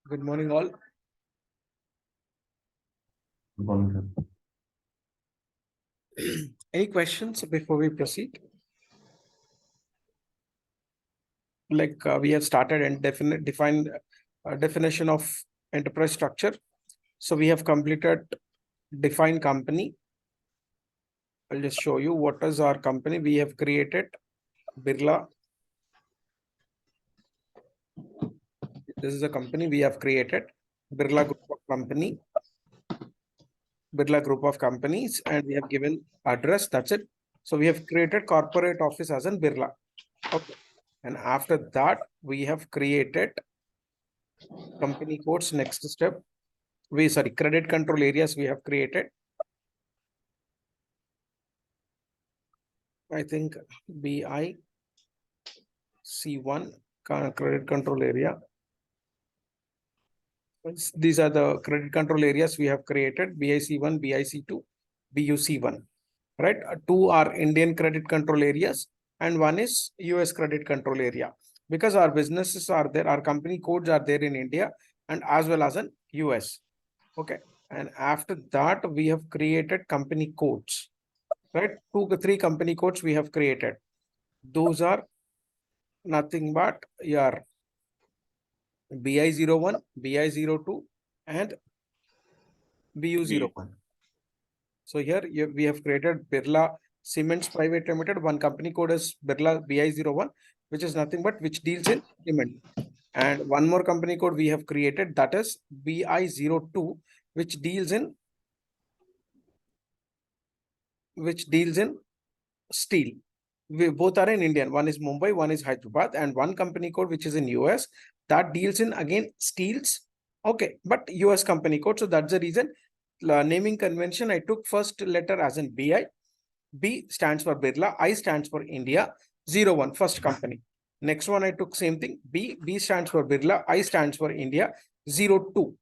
Good morning, all. Good morning, sir. Any questions before we proceed? Like we have started and defined definition of enterprise structure. So we have completed define company. I'll just show you what is our company. We have created Birla. This is a company we have created, Birla Group of Company, Birla Group of Companies, and we have given address. That's it. So we have created corporate office as in Birla. Okay. And after that, we have created company codes. Next step, credit control areas we have created. I think BI C1 credit control area. These are the credit control areas we have created: BIC1, BIC2, BUC1. Right? Two are Indian credit control areas, and one is US credit control area. Because our businesses are there, our company codes are there in India and as well as in US. Okay. And after that, we have created company codes. Right? 2 to 3 company codes we have created. Those are nothing but your BI01, BI02, and BU01. So here we have created Birla Cements Private Limited. One company code is Birla BI01, which is nothing but which deals in cement. And one more company code we have created, that is BI02, which deals in steel. We both are in Indian. One is Mumbai, one is Hyderabad, and one company code which is in US that deals in again steels. Okay, but US company code. So that's the reason naming convention I took first letter as in BI. B stands for Birla, I stands for India, 01 first company. Next one I took same thing. B stands for Birla, I stands for India, 02.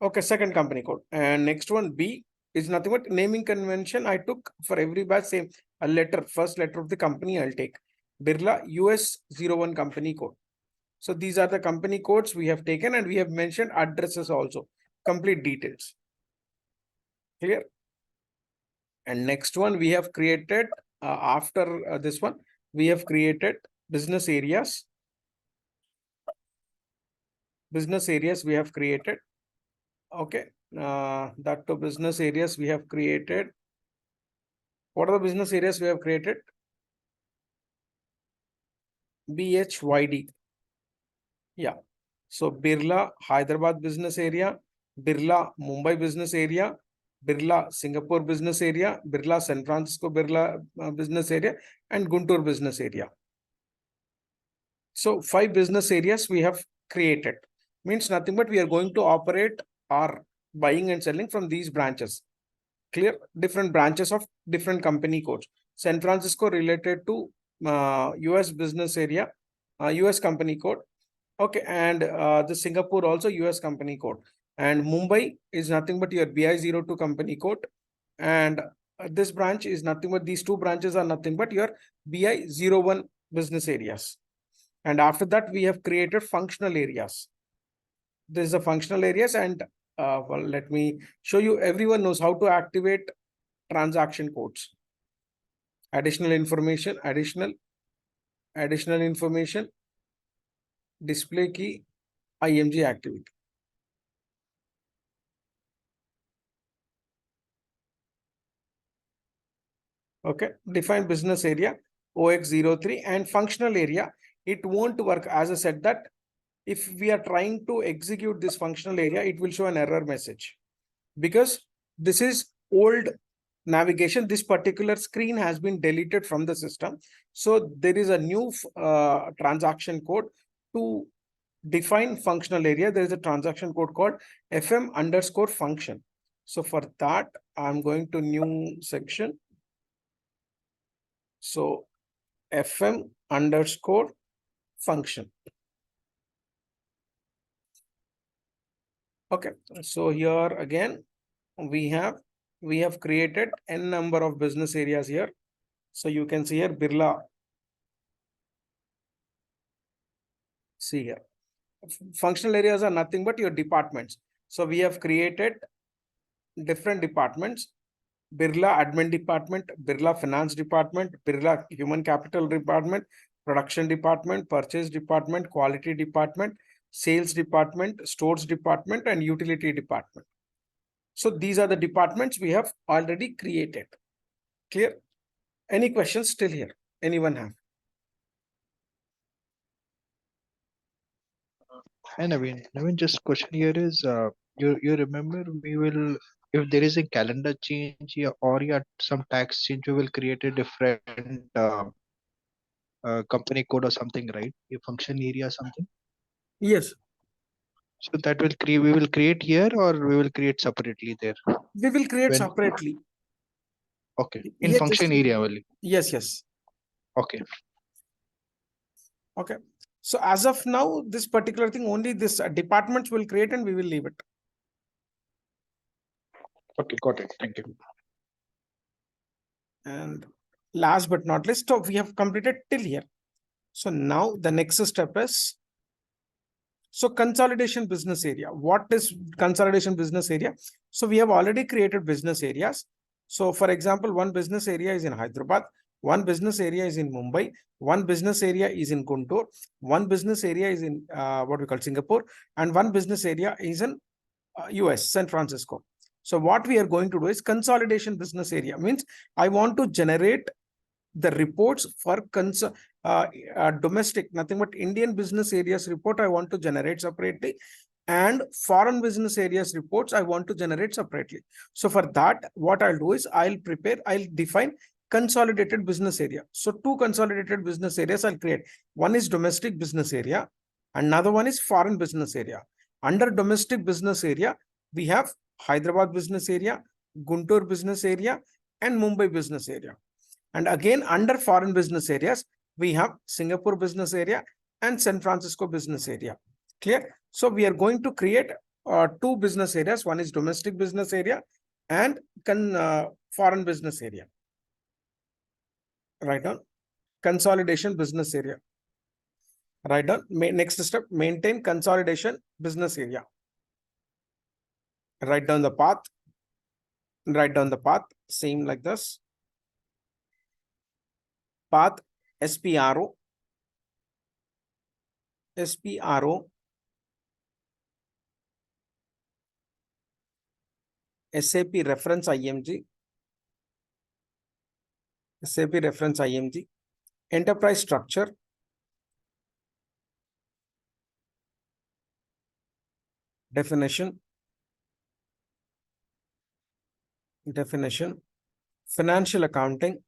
Okay, second company code. And next one B is nothing but naming convention I took for every batch same. A letter, first letter of the company I'll take. Birla US 01 company code. So these are the company codes we have taken, and we have mentioned addresses also, complete details. Clear? And next one we have created after this one, we have created business areas. Business areas we have created. Okay. That to business areas we have created. What are the business areas we have created? BHYD. Yeah. So Birla Hyderabad business area, Birla Mumbai business area, Birla Singapore business area, Birla San Francisco business area, and Guntur business area. So 5 business areas we have created. Means nothing but we are going to operate our buying and selling from these branches. Clear? Different branches of different company codes. San Francisco related to US business area, US company code. Okay, and the Singapore also US company code. And Mumbai is nothing but your BI02 company code. And this branch is nothing but these 2 branches are nothing but your BI01 business areas. And after that, we have created functional areas. This is the functional areas, and well, let me show you. Everyone knows how to activate transaction codes. Additional information, display key, IMG activity. Okay, define business area, OX03, and functional area. It won't work, as I said, that if we are trying to execute this functional area, it will show an error message because this is old navigation. This particular screen has been deleted from the system. So there is a new transaction code to define functional area. There is a transaction code called FM_function. So for that, I'm going to new section. So FM_function. Okay, so here again, we have created n number of business areas here. So you can see here Birla. See here. Functional areas are nothing but your departments. So we have created different departments: Birla Admin Department, Birla Finance Department, Birla Human Capital Department, Production Department, Purchase Department, Quality Department, Sales Department, Stores Department, and Utility Department. So these are the departments we have already created. Clear? Any questions still here? Anyone have? And Naveen, just question here is, you remember we will, if there is a calendar change or some tax change, we will create a different company code or something, right? A function area or something. Yes. So that will create, we will create here or we will create separately there. We will create When separately. okay, in Yeah, just function area only. yes. Okay, Okay. So as of now, this particular thing, only this departments will create and we will leave it. okay, got it. Thank you. And last but not least, so we have completed till here. So now the next step is, so consolidation business area. What is consolidation business area? So we have already created business areas. So for example, one business area is in Hyderabad, one business area is in Mumbai, one business area is in Guntur, one business area is in what we call Singapore, and one business area is in US, San Francisco. So what we are going to do is consolidation business area. Means I want to generate the reports for domestic, nothing but Indian business areas report I want to generate separately, and foreign business areas reports I want to generate separately. So for that, what I'll do is I'll define consolidated business area. So two consolidated business areas I'll create. One is domestic business area, another one is foreign business area. Under domestic business area, we have Hyderabad business area, Guntur business area, and Mumbai business area. And again, under foreign business areas, we have Singapore business area and San Francisco business area. Clear? So we are going to create two business areas. One is domestic business area and foreign business area. Write down consolidation business area. Write down next step, maintain consolidation business area. Write down the path. Write down the path, same like this. Path SPRO, SAP reference IMG, enterprise structure, definition, financial accounting,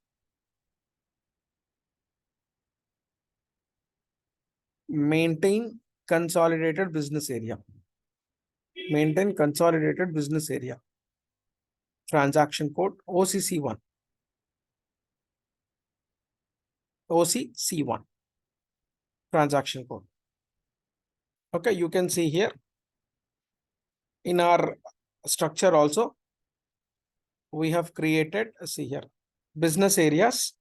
maintain consolidated business area, transaction code OCC1, transaction code. Okay, you can see here in our structure also, we have created, see here, business areas,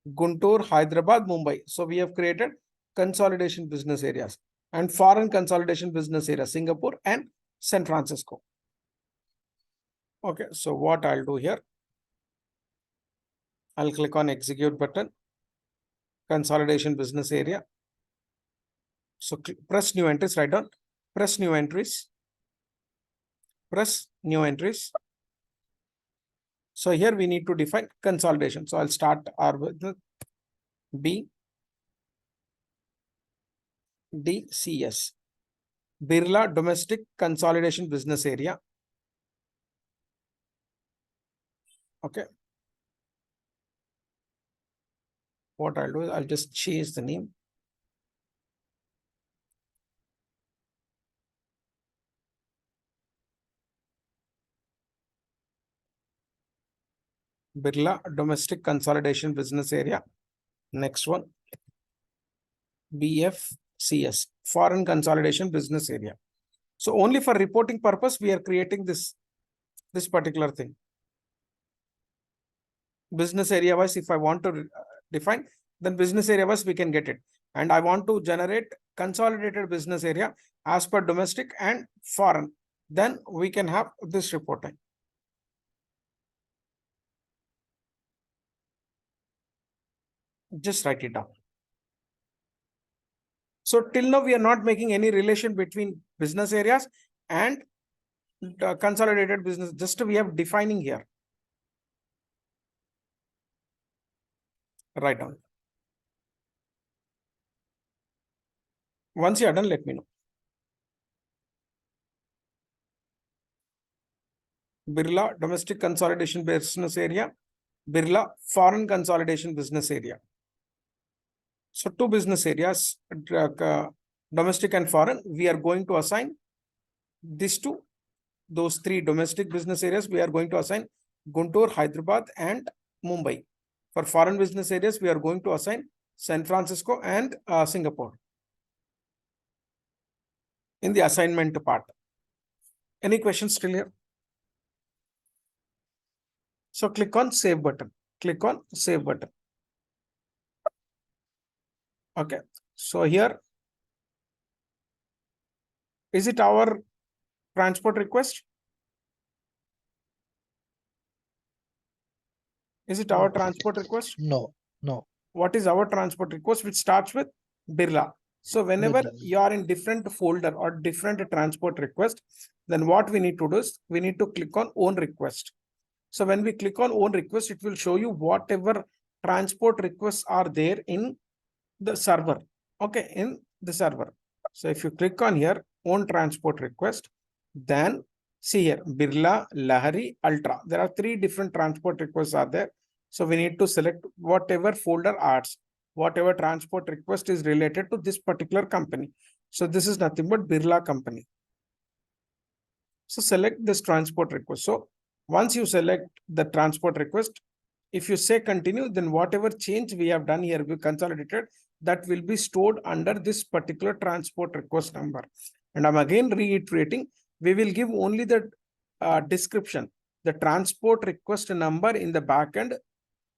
Guntur, Hyderabad, Mumbai. So we have created consolidation business areas and foreign consolidation business areas, Singapore and San Francisco. Okay, so what I'll do here, I'll click on execute button, consolidation business area. So press new entries, write down, press new entries. So here we need to define consolidation. So I'll start R with BDCS, Birla Domestic Consolidation Business Area. Okay. What I'll do is I'll just change the name. Birla Domestic Consolidation Business Area. Next one, BFCS, Foreign Consolidation Business Area. So only for reporting purpose, we are creating this particular thing. Business area wise, if I want to define, then business area wise, we can get it. And I want to generate consolidated business area as per domestic and foreign. Then we can have this reporting. Just write it down. So till now, we are not making any relation between business areas and consolidated business. Just we have defining here. Write down. Once you are done, let me know. Birla domestic consolidation business area, Birla foreign consolidation business area. So two business areas, domestic and foreign, we are going to assign these two, those three domestic business areas, we are going to assign Guntur, Hyderabad and Mumbai. For foreign business areas, we are going to assign San Francisco and Singapore in the assignment part. Any questions still here? So click on save button. Click on save button. Okay. So here, is it our transport request? Is it our transport request? No. What is our transport request, which starts with Birla? So whenever Birla. you are in different folder or different transport request, then what we need to do is we need to click on own request. So when we click on own request, it will show you whatever transport requests are there in the server. Okay, in the server. So if you click on here, own transport request, then see here, Birla, Lahari, Ultra. There are three different transport requests are there. So we need to select whatever folder adds, whatever transport request is related to this particular company. So this is nothing but Birla company. So select this transport request. So once you select the transport request, if you say continue, then whatever change we have done here, we consolidated, that will be stored under this particular transport request number. And I'm again reiterating, we will give only the description, the transport request number in the backend.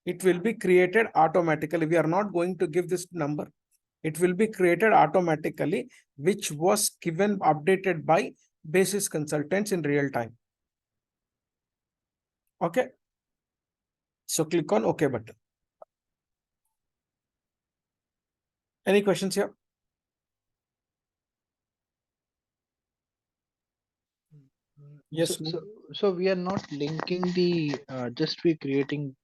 It will be created automatically. We are not going to give this number. It will be created automatically, which was given updated by basis consultants in real time. Okay. So click on OK button. Any questions here? Yes. So we are not linking the just we creating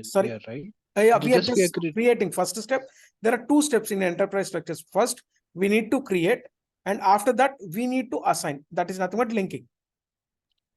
Sorry. here, right? Yeah, we are just creating. First step, there are two steps in enterprise structures. First, we need to create, and after that, we need to assign. That is nothing but linking.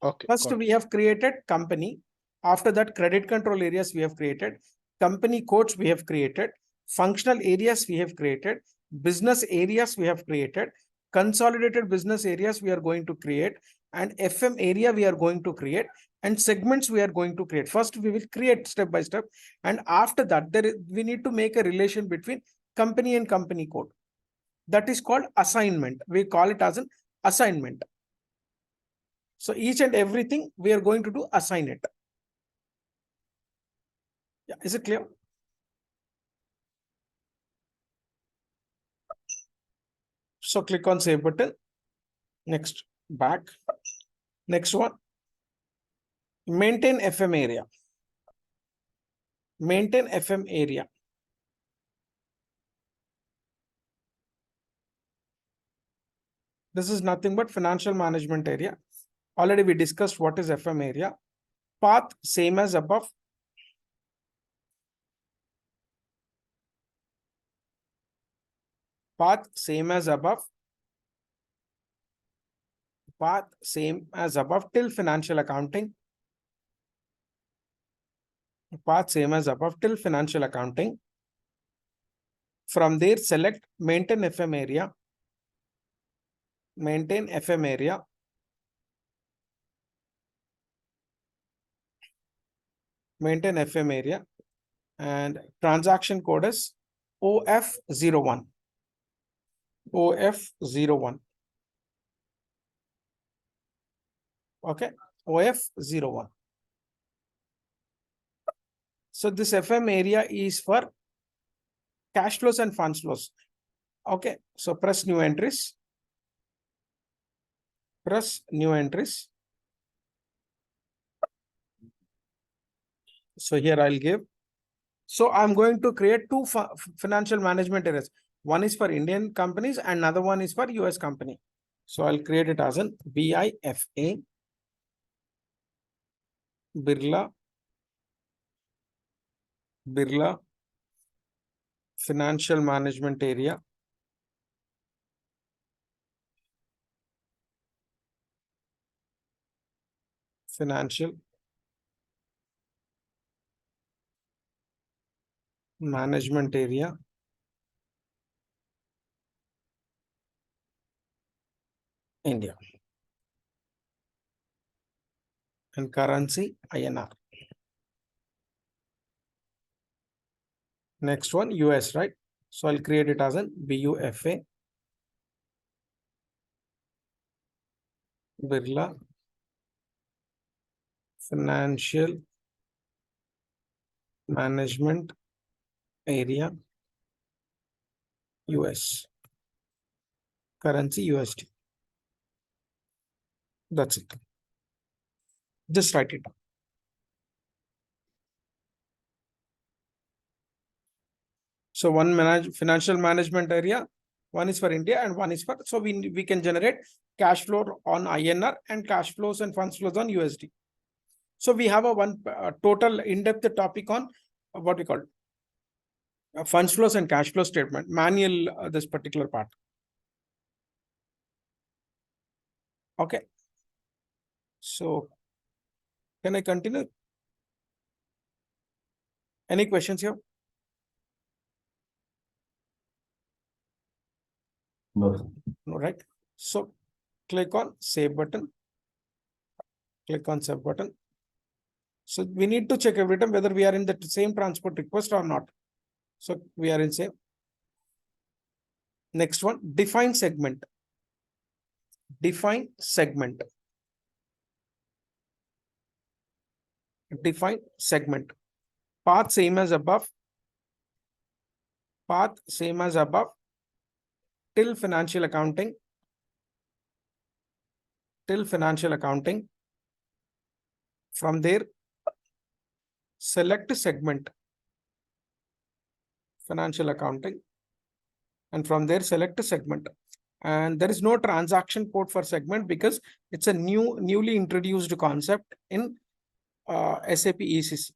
Okay. First, we have created company. After that, credit control areas we have created. Company codes we have created. Functional areas we have created. Business areas we have created. Consolidated business areas we are going to create. And FM area we are going to create. And segments we are going to create. First, we will create step by step. And after that, we need to make a relation between company and company code. That is called assignment. We call it as an assignment. So each and everything we are going to do assign it. Yeah, is it clear? So click on save button. Next, back. Next one. Maintain FM area. Maintain FM area. This is nothing but financial management area. Already we discussed what is FM area. Path same as above. Path same as above. Path same as above till financial accounting. Path same as above till financial accounting. From there, select maintain FM area. Maintain FM area. Maintain FM area. And transaction code is OF01. OF01. Okay, OF01. So this FM area is for cash flows and funds flows. Okay, so press new entries. Press new entries. So here I'll give. So I'm going to create two financial management areas. One is for Indian companies and another one is for US company. So I'll create it as an BIFA, Birla Financial Management Area. Financial Management Area, India. And currency INR. Next one, US, right? So I'll create it as an BUFA, Birla Financial Management Area, US. Currency USD. That's it. Just write it down. So one financial management area, one is for India and one is for, so we can generate cash flow on INR and cash flows and funds flows on USD. So we have a total in-depth topic on what we call funds flows and cash flow statement, manual, this particular part. Okay. So can I continue? Any questions here? No. No, right? So click on save button. Click on save button. So we need to check every time whether we are in the same transport request or not. So we are in same. Next one, define segment. Define segment. Define segment. Path same as above. Path same as above. Till financial accounting. Till financial accounting. From there, select segment. Financial accounting. And from there, select a segment. And there is no transaction code for segment because it's a newly introduced concept in SAP ECC.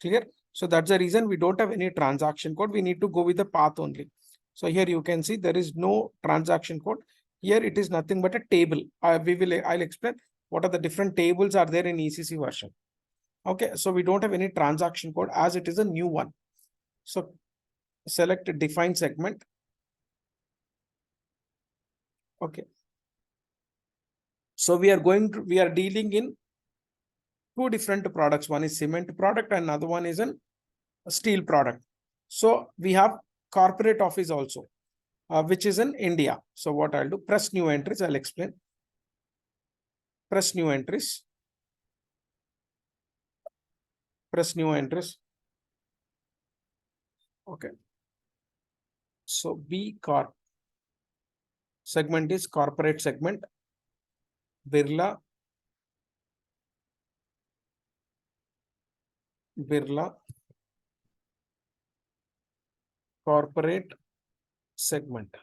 Clear? So that's the reason we don't have any transaction code. We need to go with the path only. So here you can see there is no transaction code. Here it is nothing but a table. I'll explain what are the different tables are there in ECC version. Okay, so we don't have any transaction code as it is a new one. So select define segment. Okay. So we are dealing in two different products. One is cement product and another one is a steel product. So we have corporate office also, which is in India. So what I'll do, press new entries. I'll explain. Press new entries. Press new entries. Okay. So B Corp segment is corporate segment. Birla corporate segment.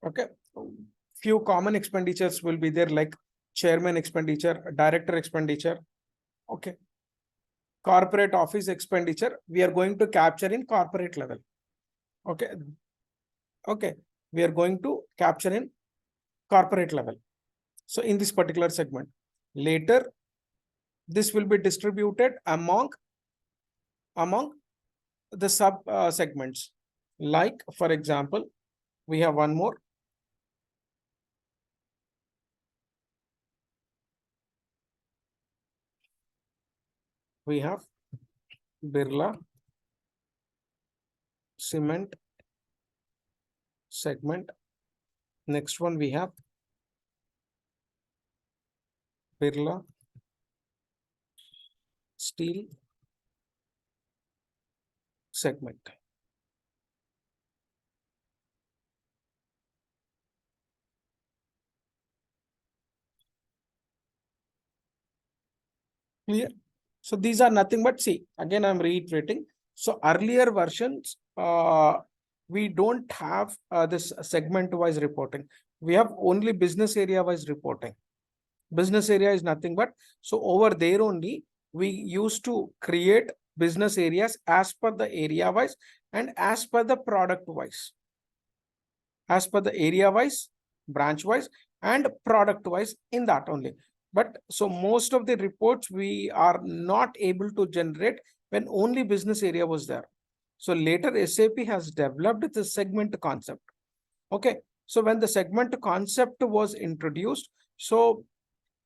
Okay. Few common expenditures will be there like chairman expenditure, director expenditure. Okay. Corporate office expenditure, we are going to capture in corporate level. Okay. Okay. We are going to capture in corporate level. So in this particular segment, later, this will be distributed among the sub segments. Like, for example, we have one more. We have Birla Cement segment. Next one we have Birla Steel segment. Clear? So these are nothing but, see, again, I'm reiterating. So earlier versions, we don't have this segment wise reporting. We have only business area wise reporting. Business area is nothing but, so over there only, we used to create business areas as per the area wise and as per the product wise. As per the area wise, branch wise, and product wise, in that only. But so most of the reports we are not able to generate when only business area was there. So later SAP has developed the segment concept. Okay. So when the segment concept was introduced, so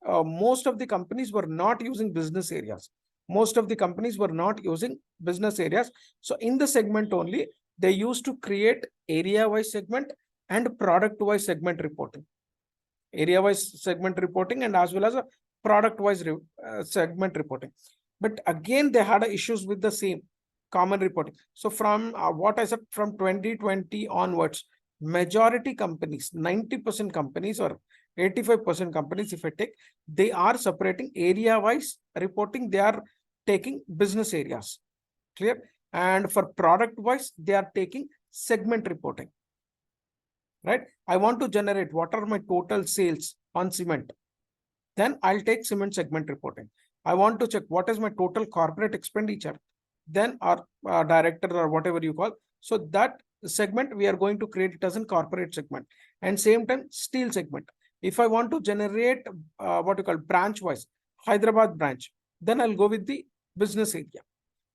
most of the companies were not using business areas. Most of the companies were not using business areas. So in the segment only, they used to create area-wise segment and product-wise segment reporting. Area-wise segment reporting and as well as a product-wise segment reporting. But again, they had issues with the same common reporting. So from what I said, from 2020 onwards, majority companies, 90% companies or 85% companies, if I take, they are separating area-wise reporting. They are taking business areas. Clear? And for product-wise, they are taking segment reporting. Right? I want to generate what are my total sales on cement. Then I'll take cement segment reporting. I want to check what is my total corporate expenditure. Then our director or whatever you call. So that segment we are going to create it as a corporate segment, and same time steel segment. If I want to generate what you call branch wise, Hyderabad branch, then I'll go with the business area.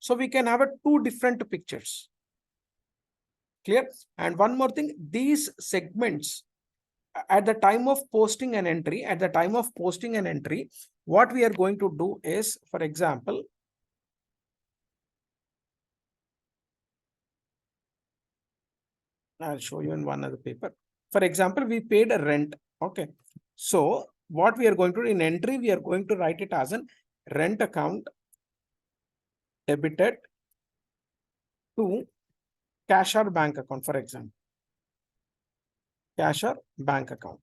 So we can have two different pictures. Clear? And one more thing, these segments at the time of posting an entry, what we are going to do is, for example, I'll show you in one other paper. For example, we paid a rent. Okay. So what we are going to do in entry, we are going to write it as an rent account debited to cash or bank account, for example. Cash or bank account.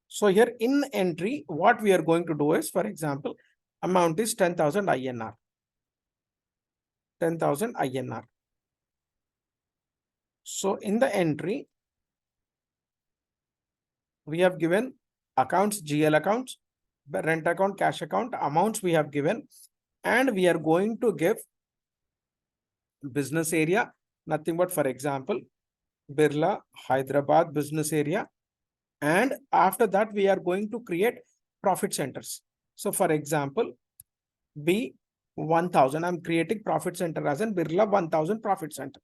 So here in entry, what we are going to do is, for example, amount is 10,000 INR. 10,000 INR. So in the entry, we have given accounts, GL accounts, rent account, cash account, amounts we have given, and we are going to give business area, nothing but, for example, Birla Hyderabad business area. And after that, we are going to create profit centers. So for example, B 1000, I'm creating profit center as in Birla 1000 profit center.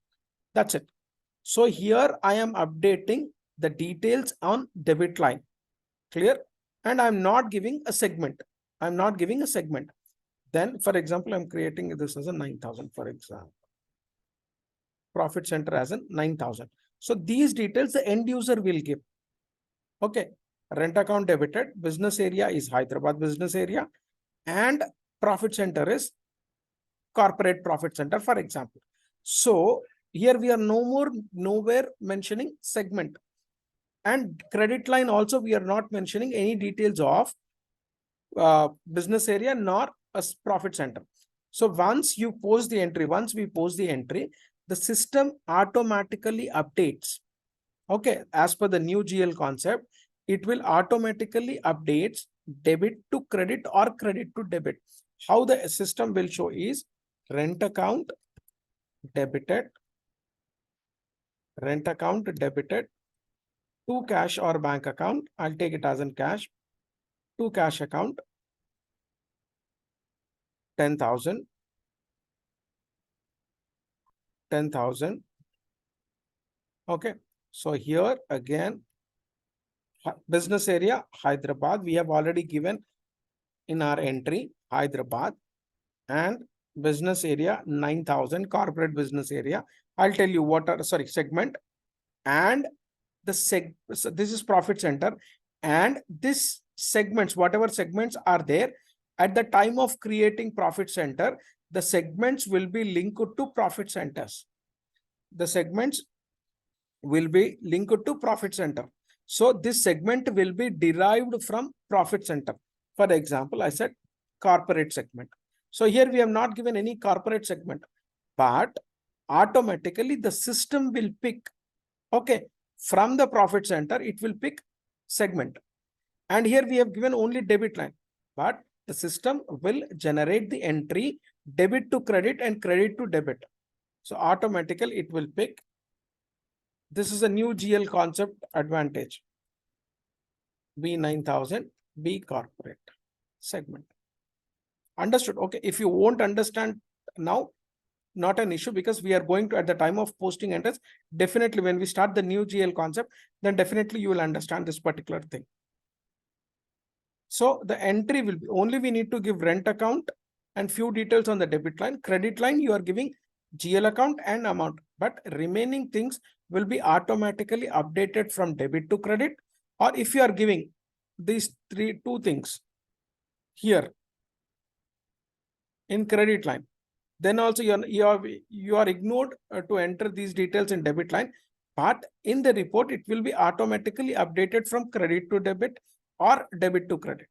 That's it. So here I am updating the details on debit line. Clear? And I'm not giving a segment. I'm not giving a segment. Then, for example, I'm creating this as a 9,000, for example. Profit center as in 9,000. So these details the end user will give. Okay. Rent account debited, business area is Hyderabad business area, and profit center is corporate profit center, for example. So here we are nowhere mentioning segment. And credit line also, we are not mentioning any details of business area nor a profit center. So once you post the entry, once we post the entry, the system automatically updates. Okay, as per the new GL concept, it will automatically updates debit to credit or credit to debit. How the system will show is rent account debited to cash or bank account. I'll take it as in cash, to cash account 10,000. Okay. So here again, business area Hyderabad, we have already given in our entry Hyderabad, and business area 9,000, corporate business area. I'll tell you what are, sorry, segment, and the so this is profit center, and this segments, whatever segments are there at the time of creating profit center, the segments will be linked to profit centers. The segments will be linked to profit center. So this segment will be derived from profit center. For example, I said corporate segment. So here we have not given any corporate segment, but automatically the system will pick, okay, from the profit center, it will pick segment. And here we have given only debit line, but the system will generate the entry debit to credit and credit to debit. So automatically it will pick. This is a new GL concept advantage. B9000, B corporate segment. Understood? Okay. If you won't understand now, not an issue, because we are going to, at the time of posting enters, definitely when we start the new GL concept, then definitely you will understand this particular thing. So the entry will be only, we need to give rent account and few details on the debit line. Credit line, you are giving GL account and amount, but remaining things will be automatically updated from debit to credit. Or if you are giving these two things here in credit line, then also you are ignored to enter these details in debit line, but in the report, it will be automatically updated from credit to debit or debit to credit.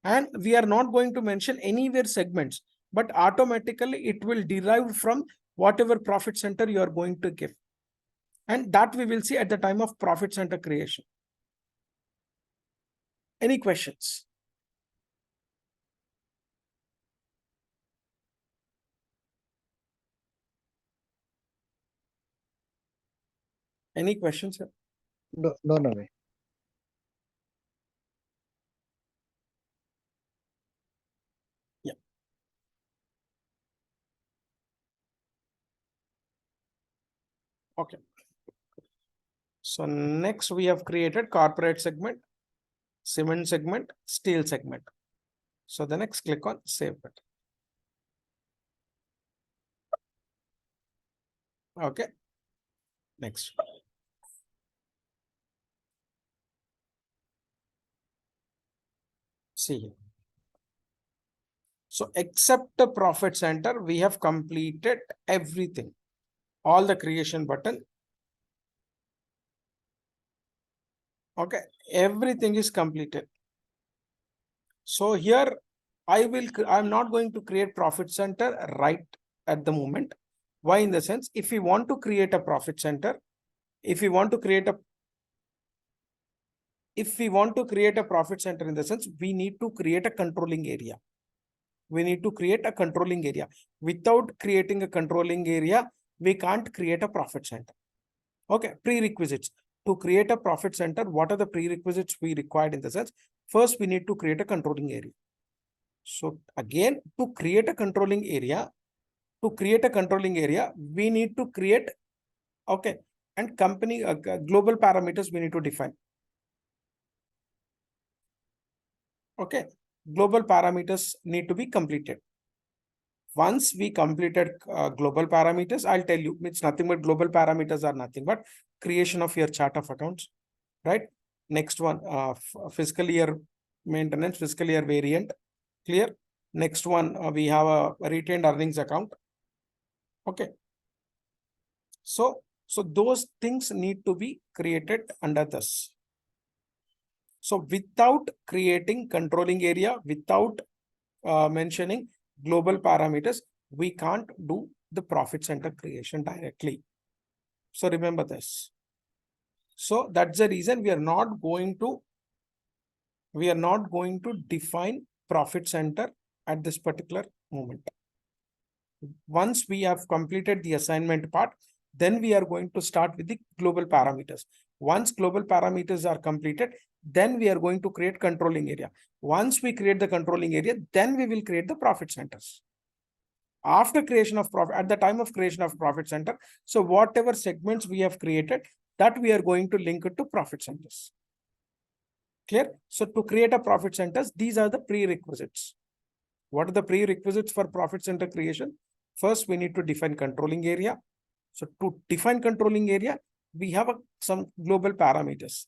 And we are not going to mention anywhere segments, but automatically it will derive from whatever profit center you are going to give. And that we will see at the time of profit center creation. Any questions? Any questions? No, no, Naveen. Yeah. Okay. So next we have created corporate segment, cement segment, steel segment. So the next click on save button. Okay. Next. See here. So except the profit center, we have completed everything. All the creation button. Okay. Everything is completed. So here I'm not going to create profit center right at the moment. Why? In the sense, if we want to create a profit center, if we want to create a profit center, in the sense, we need to create a controlling area. We need to create a controlling area. Without creating a controlling area, we can't create a profit center. Okay, prerequisites. To create a profit center, what are the prerequisites we required? In the sense, first we need to create a controlling area. So again, to create a controlling area, we need to create, okay, and company global parameters we need to define. Okay, global parameters need to be completed. Once we completed global parameters, I'll tell you, it's nothing but global parameters are nothing but creation of your chart of accounts, right? Next one, fiscal year maintenance, fiscal year variant, clear? Next one, we have a retained earnings account. Okay. So those things need to be created under this. So without creating controlling area, without mentioning global parameters, we can't do the profit center creation directly. So remember this. So that's the reason we are not going to define profit center at this particular moment. Once we have completed the assignment part, then we are going to start with the global parameters. Once global parameters are completed, then we are going to create controlling area. Once we create the controlling area, then we will create the profit centers. After creation of profit, at the time of creation of profit center, so whatever segments we have created, that we are going to link it to profit centers. Clear? So to create a profit centers, these are the prerequisites. What are the prerequisites for profit center creation? First, we need to define controlling area. So to define controlling area, we have some global parameters.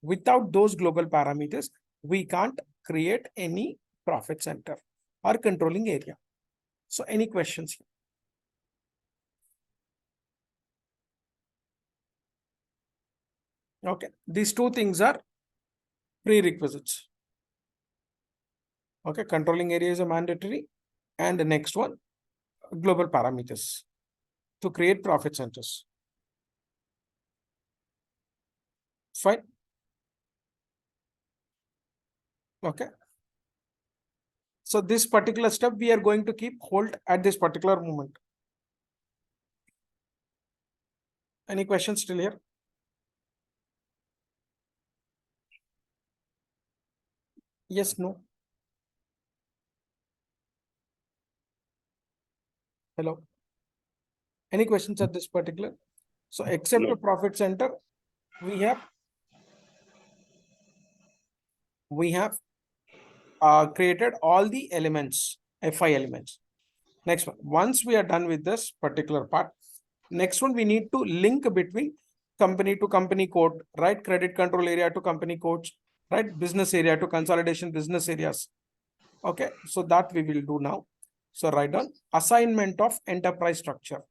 Without those global parameters, we can't create any profit center. or controlling area. So any questions here? Okay, these two things are prerequisites. Okay, controlling area is a mandatory, and the next one, global parameters to create profit centers. Fine. Okay. So this particular step we are going to keep hold at this particular moment. Any questions still here? Yes, no. Hello. Any questions at this particular? So except the profit center, we have created all the elements, FI elements. Next one, once we are done with this particular part, next one we need to link between company to company code, right? Credit control area to company codes, right? Business area to consolidation business areas. Okay, so that we will do now. So write down assignment of enterprise structure.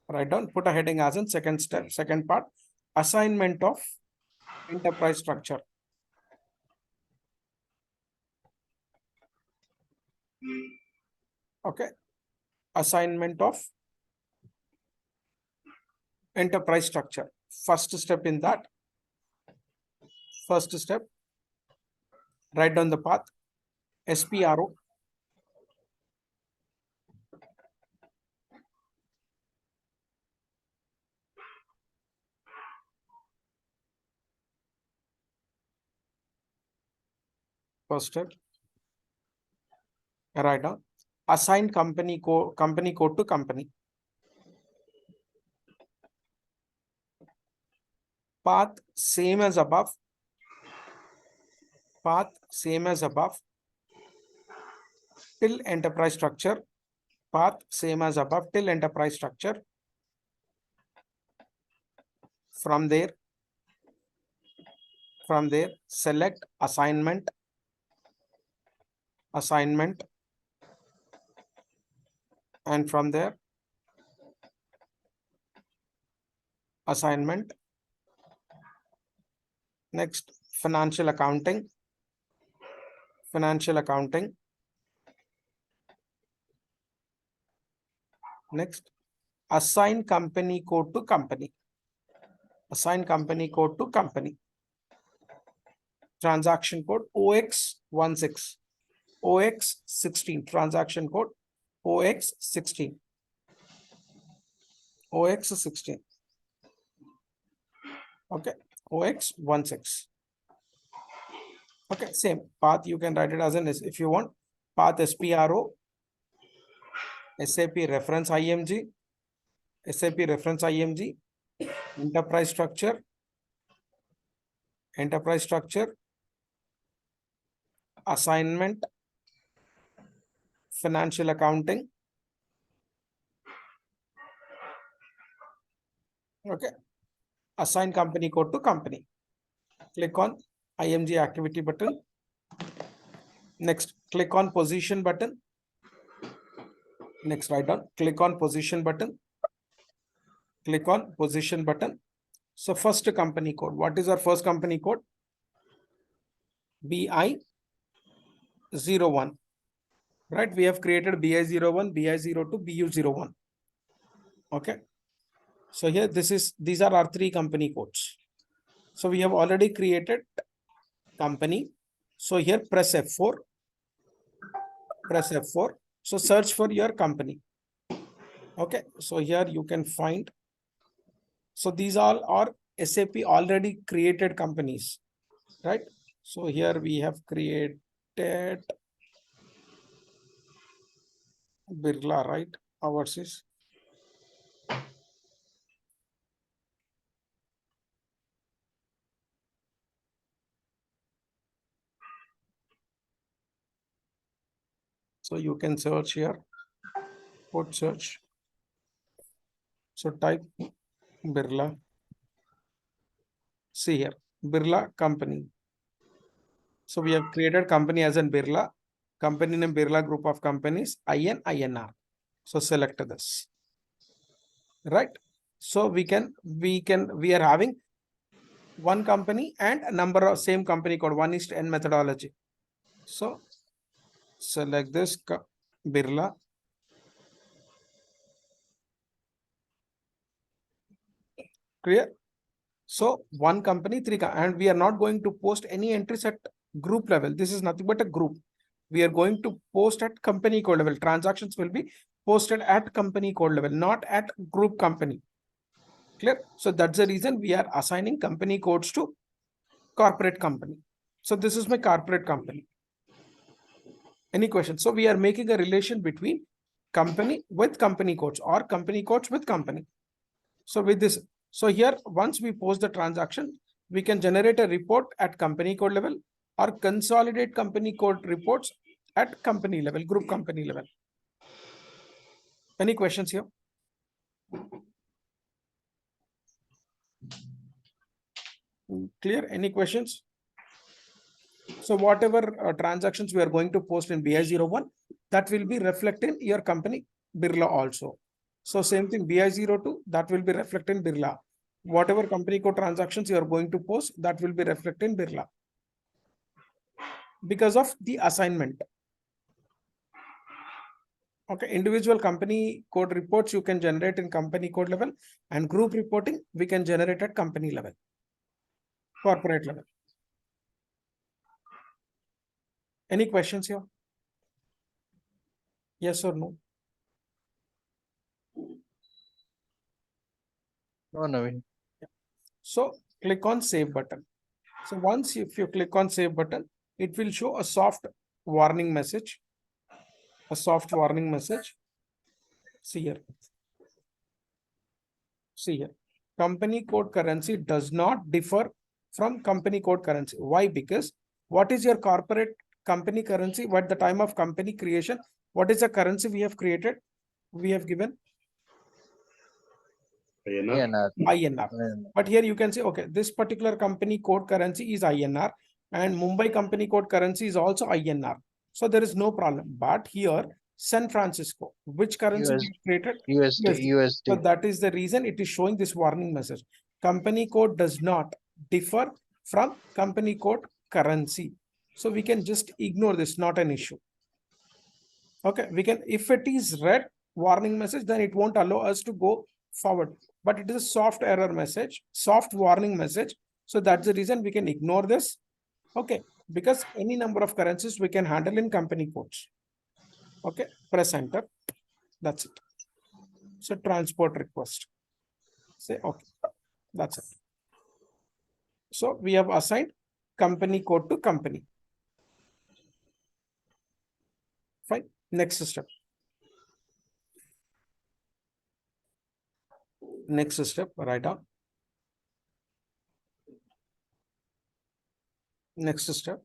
Write down, put a heading as in second step, second part, assignment of enterprise structure. Okay, assignment of enterprise structure. First step in that, first step, write down the path, SPRO. First step, write down, assign company code to company. Path same as above. Path same as above. Till enterprise structure. Path same as above till enterprise structure. From there, select assignment, and from there, assignment. Next, financial accounting. Next, assign company code to company. Transaction code OX16. OX16. Transaction code OX16. OX16. Okay, OX16. Okay, same path. You can write it as an if you want. Path SPRO, SAP reference IMG, enterprise structure, assignment, financial accounting. Okay, assign company code to company. Click on IMG activity button. Next, click on position button. Next, write down, click on position button. So first company code. What is our first company code? BI01. Right? We have created BI01, BI02, BU01. Okay. So here these are our three company codes. So we have already created company. So here press F4. So search for your company. Okay. So here you can find. So these all are SAP already created companies, right? So here we have created Birla, right? Ours is. So you can search here, put search. So type Birla. See here, Birla company. So we have created company as in Birla. Company name Birla Group of Companies, IN, INR. So select this, right? So we are having one company and a number of same company code, 1:n methodology. So select this Birla. Clear? So one company, and we are not going to post any entries at group level. This is nothing but a group. We are going to post at company code level. Transactions will be posted at company code level, not at group company. Clear? So that's the reason we are assigning company codes to corporate company. So this is my corporate company. Any questions? So we are making a relation between company with company codes or company codes with company. So with this, so here, once we post the transaction, we can generate a report at company code level or consolidate company code reports at company level, group company level. Any questions here? Clear? Any questions? So whatever transactions we are going to post in BI01, that will be reflected in your company Birla also. So same thing, BI02, that will be reflected in Birla. Whatever company code transactions you are going to post, that will be reflected in Birla because of the assignment. Okay, individual company code reports you can generate in company code level, and group reporting we can generate at company level, corporate level. Any questions here? Yes or no? No, Naveen. So click on save button. So once if you click on save button, it will show a soft warning message. A soft warning message. See here. See here. Company code currency does not differ from company code currency. Why? Because what is your corporate company currency? What the time of company creation? What is the currency we have created? We have given INR. INR. But here you can say, okay, this particular company code currency is INR and Mumbai company code currency is also INR. So there is no problem. But here, San Francisco, which currency we created? USD. So that is the reason it is showing this warning message. Company code does not differ from company code currency. So we can just ignore this, not an issue. Okay, we can, if it is red warning message, then it won't allow us to go forward. But it is a soft error message, soft warning message. So that's the reason we can ignore this. Okay, because any number of currencies we can handle in company codes. Okay, press enter. That's it. So transport request. Say okay. That's it. So we have assigned company code to company. Fine. Next step. Next step, write down. Next step.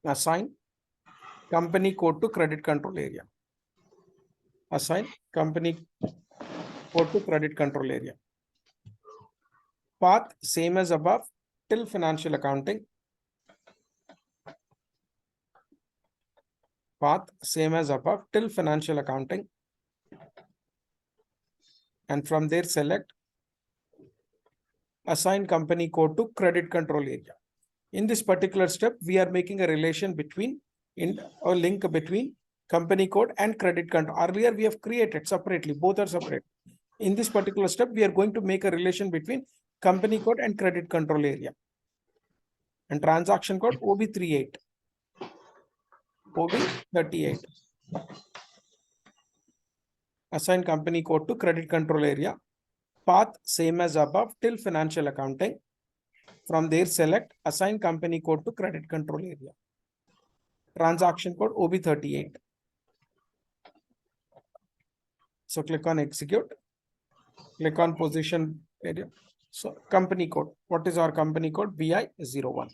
Assign company code to credit control area. Assign company code to credit control area. Path same as above till financial accounting. Path same as above till financial accounting. And from there select assign company code to credit control area. In this particular step, we are making a relation between a link between company code and credit control. Earlier, we have created separately, both are separate. In this particular step, we are going to make a relation between company code and credit control area. And transaction code OB38. OB38. Assign company code to credit control area. Path same as above till financial accounting. From there, select assign company code to credit control area. Transaction code OB38. So click on execute. Click on position area. So company code. What is our company code? BI01.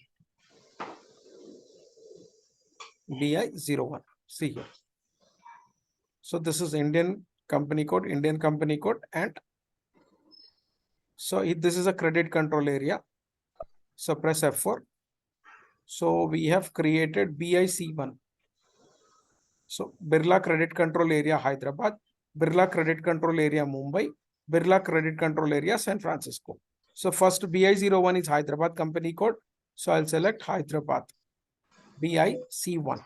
BI01. See here. So this is Indian company code, and so this is a credit control area. So press F4. So we have created BIC1. So Birla Credit Control Area Hyderabad, Birla Credit Control Area Mumbai, Birla Credit Control Area San Francisco. So first BI01 is Hyderabad company code. So I'll select Hyderabad, BIC1.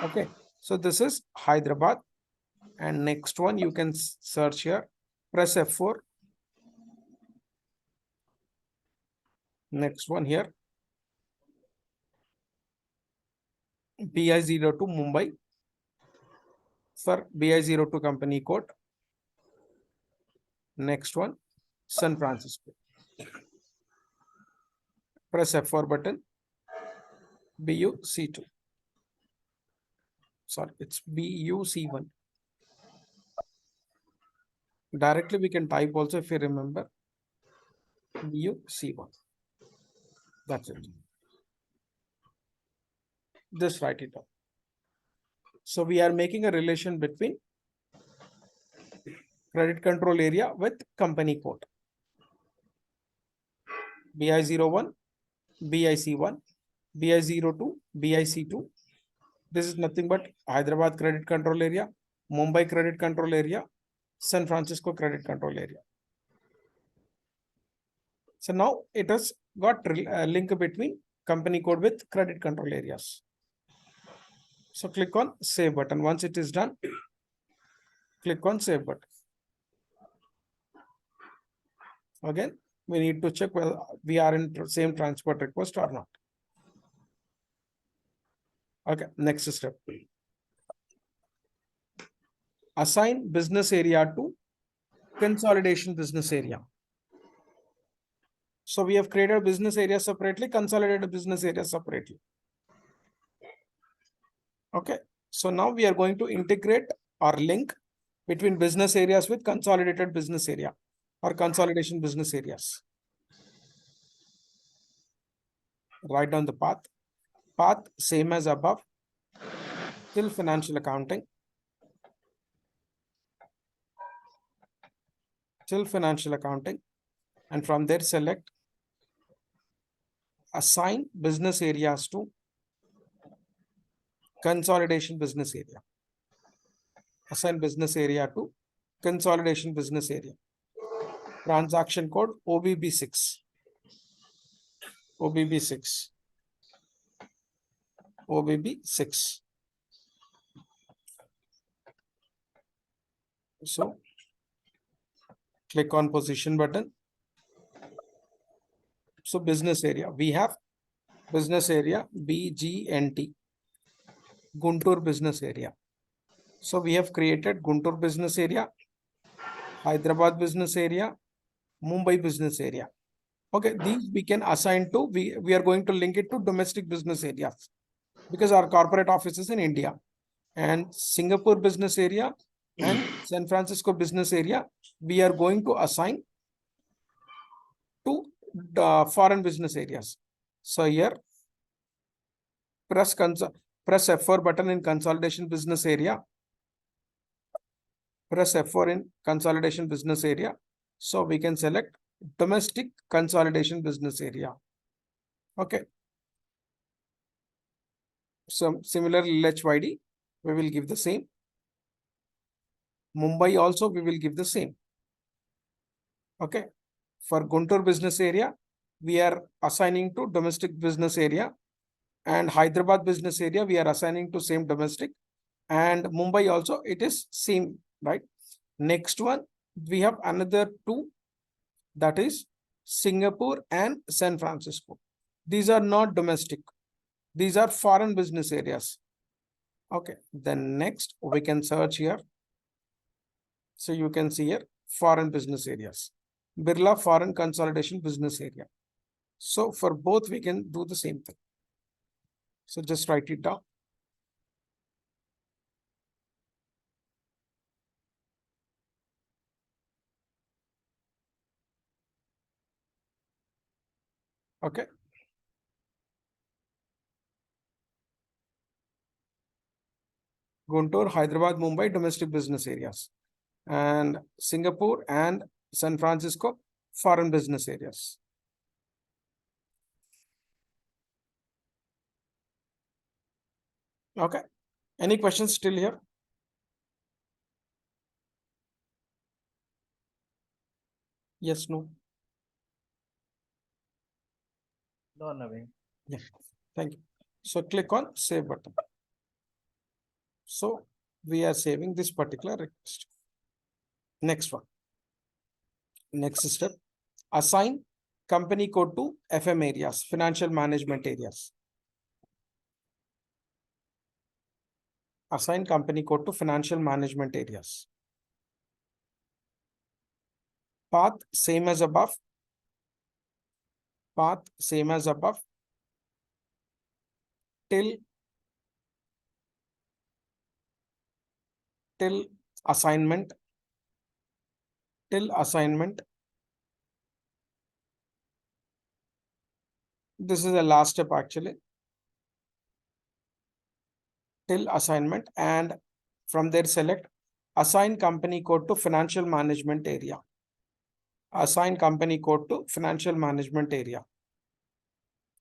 Okay, so this is Hyderabad. And next one you can search here. Press F4. Next one here. BI02 Mumbai. For BI02 company code. Next one, San Francisco. Press F4 button. BUC2. Sorry, it's BUC1. Directly we can type also if you remember. BUC1. That's it. Just write it down. So we are making a relation between credit control area with company code. BI01, BIC1, BI02, BIC2. This is nothing but Hyderabad credit control area, Mumbai credit control area, San Francisco credit control area. So now it has got a link between company code with credit control areas. So click on save button. Once it is done, click on save button. Again, we need to check whether we are in same transport request or not. Okay, next step. Assign business area to consolidation business area. So we have created business area separately, consolidated business area separately. Okay, so now we are going to integrate or link between business areas with consolidated business area or consolidation business areas. Write down the path. Path same as above, till financial accounting. Till financial accounting. And from there select assign business areas to consolidation business area. Assign business area to consolidation business area. Transaction code OBB6. OBB6. OBB6. So click on position button. So business area, we have business area BGNT, Guntur business area. So we have created Guntur business area, Hyderabad business area, Mumbai business area. Okay, these we can assign to, we are going to link it to domestic business areas because our corporate office is in India. And Singapore business area and San Francisco business area, we are going to assign to the foreign business areas. So here, press F4 button in consolidation business area. Press F4 in consolidation business area. So we can select domestic consolidation business area. Okay. So similarly, LHYD, we will give the same. Mumbai also we will give the same. Okay. For Guntur business area, we are assigning to domestic business area, and Hyderabad business area, we are assigning to same domestic, and Mumbai also it is same, right? Next one, we have another two, that is Singapore and San Francisco. These are not domestic. These are foreign business areas. Okay, then next we can search here. So you can see here foreign business areas. Birla Foreign Consolidation Business Area. So for both we can do the same thing. So just write it down. Okay. Guntur, Hyderabad, Mumbai, domestic business areas. And Singapore and San Francisco, foreign business areas. Okay. Any questions still here? Yes, no. No, Naveen. Yeah. Thank you. So click on save button. So we are saving this particular request. Next one. Next step. Assign company code to FM areas, financial management areas. Assign company code to financial management areas. Path same as above. Path same as above. Till assignment. Till assignment. This is the last step actually. Till assignment, and from there select assign company code to financial management area. Assign company code to financial management area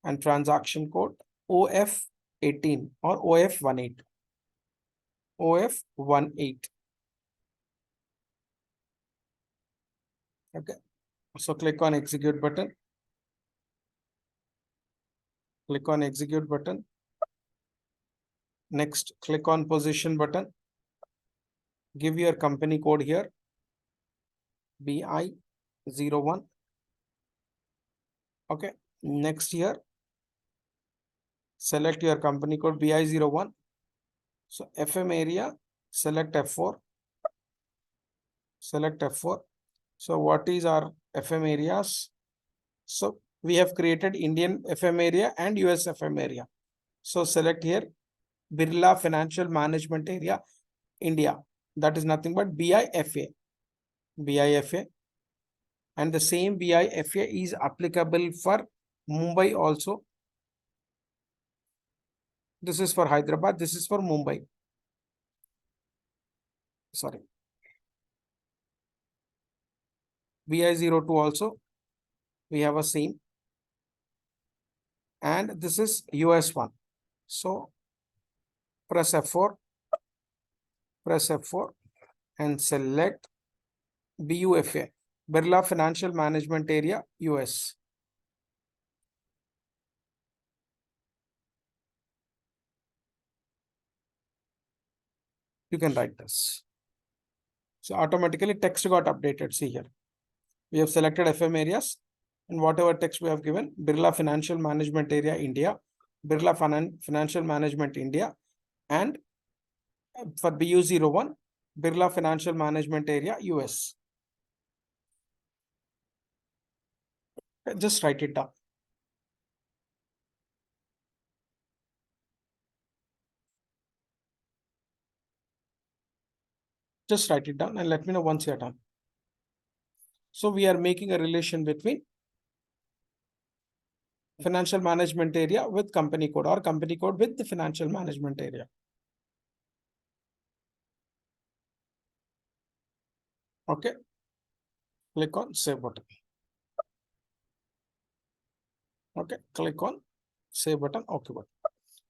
and transaction code OF18 or OF18. OF18. Okay. So click on execute button. Click on execute button. Next, click on position button. Give your company code here. BI01. Okay. Next here, select your company code BI01. So FM area, select F4. Select F4. So what is our FM areas? So we have created Indian FM area and US FM area. So select here Birla Financial Management Area, India. That is nothing but BIFA. BIFA. And the same BIFA is applicable for Mumbai also. This is for Hyderabad. This is for Mumbai. Sorry. BI02 also. We have a same. And this is US one. So press F4. Press F4 and select BUFA. Birla Financial Management Area, US. You can write this. So automatically text got updated. See here. We have selected FM areas and whatever text we have given, Birla Financial Management Area, India, Birla Financial Management India, and for BU01, Birla Financial Management Area, US. Just write it down. Just write it down and let me know once you're done. So we are making a relation between financial management area with company code or company code with the financial management area. Okay. Click on save button. Okay. Click on save button. Okay. Button.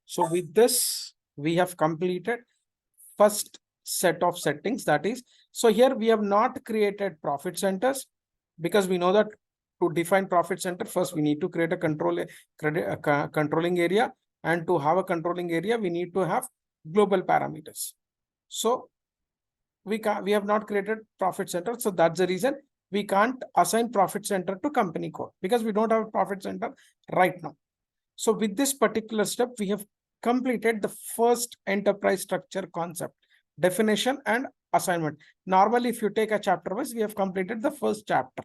So with this, we have completed first set of settings. That is, so here we have not created profit centers because we know that to define profit center, first we need to create a controlling area, and to have a controlling area, we need to have global parameters. So we have not created profit center. So that's the reason we can't assign profit center to company code because we don't have a profit center right now. So with this particular step, we have completed the first enterprise structure concept, definition and assignment. Normally, if you take a chapter wise, we have completed the first chapter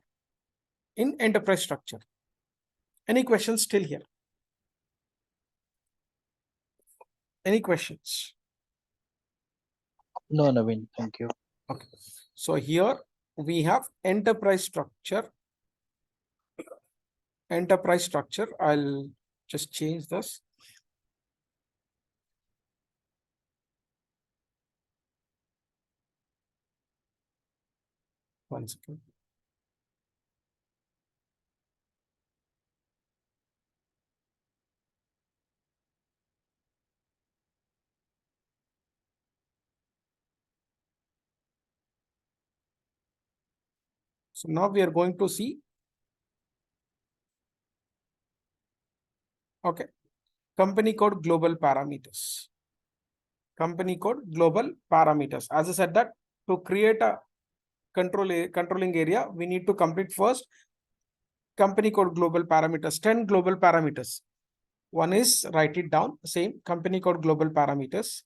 in enterprise structure. Any questions still here? Any questions? No, Naveen. Thank you. Okay. So here we have enterprise structure. Enterprise structure. I'll just change this. One second. So now we are going to see. Okay. Company code global parameters. Company code global parameters. As I said that to create a controlling area, we need to complete first company code global parameters, 10 global parameters. One is write it down, same company code global parameters.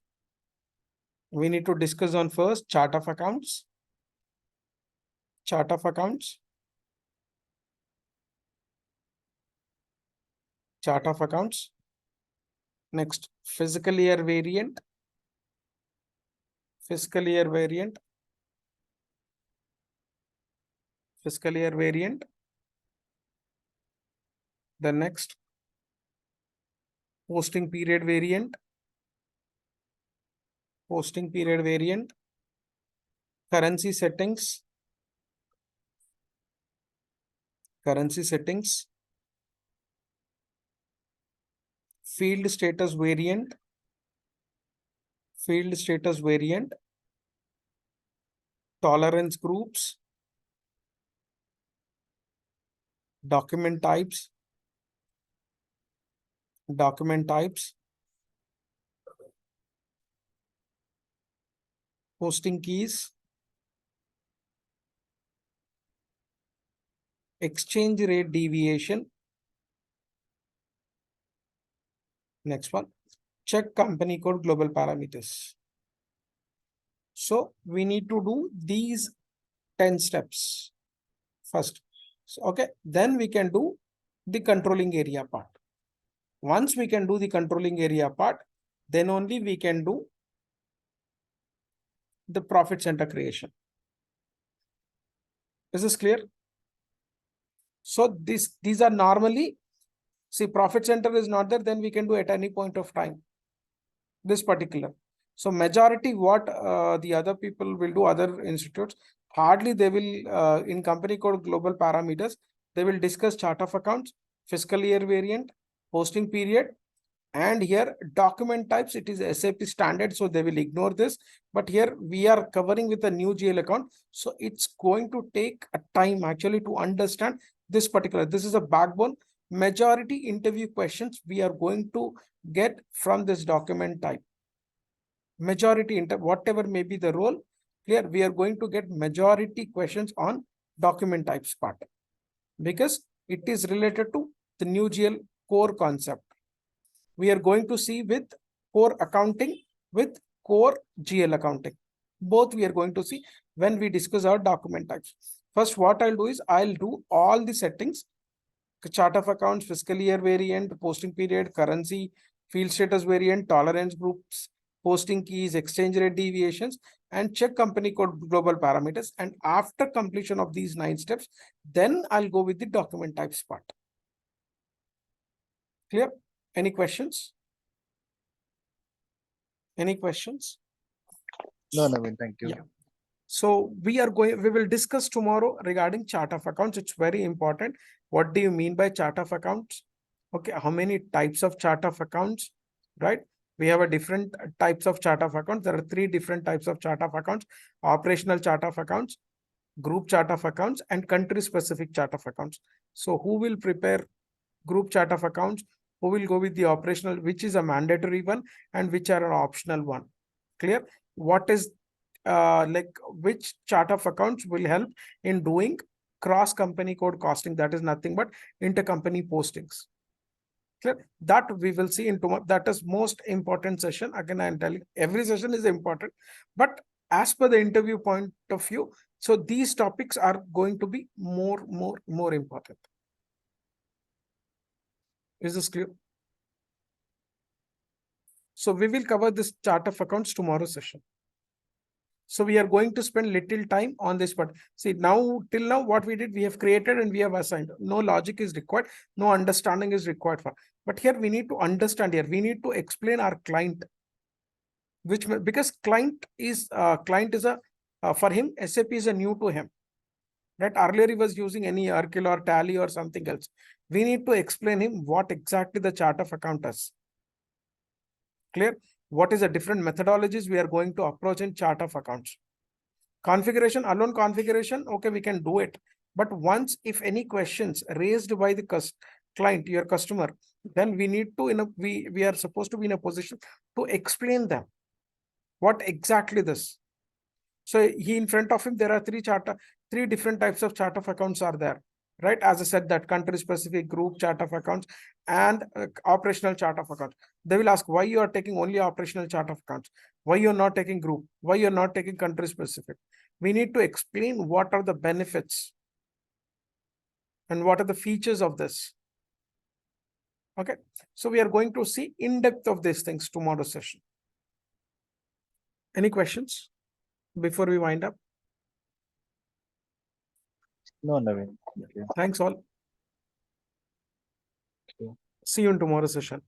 We need to discuss on first chart of accounts. Chart of accounts. Chart of accounts. Next, fiscal year variant. Fiscal year variant. Fiscal year variant. The next, posting period variant. Posting period variant. Currency settings. Currency settings. Field status variant. Field status variant. Tolerance groups. Document types. Document types. Posting keys. Exchange rate deviation. Next one, check company code global parameters. So we need to do these 10 steps first. So, okay, then we can do the controlling area part. Once we can do the controlling area part, then only we can do the profit center creation. Is this clear? So these are normally, see, profit center is not there, then we can do at any point of time. This particular. So majority what the other people will do, other institutes, hardly they will in company code global parameters, they will discuss chart of accounts, fiscal year variant, posting period, and here document types, it is SAP standard, so they will ignore this. But here we are covering with a new GL account, so it's going to take a time actually to understand this particular. This is a backbone. Majority interview questions we are going to get from this document type. Majority whatever may be the role, clear, we are going to get majority questions on document types part, because it is related to the new GL core concept. We are going to see with core accounting, with core GL accounting. Both we are going to see when we discuss our document types. First, what I'll do is I'll do all the settings, chart of accounts, fiscal year variant, posting period, currency, field status variant, tolerance groups, posting keys, exchange rate deviations, and check company code global parameters. And after completion of these 9 steps, then I'll go with the document types part. Clear? Any questions? Any questions? No, Naveen, thank you. Yeah. So we will discuss tomorrow regarding chart of accounts. It's very important. What do you mean by chart of accounts? Okay, how many types of chart of accounts, right? We have a different types of chart of accounts. There are 3 different types of chart of accounts: operational chart of accounts, group chart of accounts, and country specific chart of accounts. So who will prepare group chart of accounts? Who will go with the operational, which is a mandatory one and which are an optional one? Clear? What is like which chart of accounts will help in doing cross company code costing? That is nothing but intercompany postings. Clear? That we will see in tomorrow. That is most important session. Again, I'm telling every session is important, but as per the interview point of view, so these topics are going to be more important. Is this clear? So we will cover this chart of accounts tomorrow session. So we are going to spend little time on this part. See, now till now what we did, we have created and we have assigned. No logic is required, no understanding is required for. But here we need to understand, here we need to explain our client, which because client is a for him SAP is a new to him. Right? Earlier he was using any Oracle or Tally or something else. We need to explain him what exactly the chart of account is. Clear? What is the different methodologies we are going to approach in chart of accounts? Configuration, alone configuration, okay, we can do it. But once if any questions raised by the client, your customer, then we need to we are supposed to be in a position to explain them what exactly this. So he in front of him, there are three different types of chart of accounts are there, right? As I said, that country specific, group chart of accounts, and operational chart of accounts. They will ask why you are taking only operational chart of accounts, why you're not taking group, why you're not taking country specific. We need to explain what are the benefits and what are the features of this. Okay, so we are going to see in depth of these things tomorrow session. Any questions before we wind up? No, Naveen. Okay. Thanks all. Okay. See you in tomorrow session.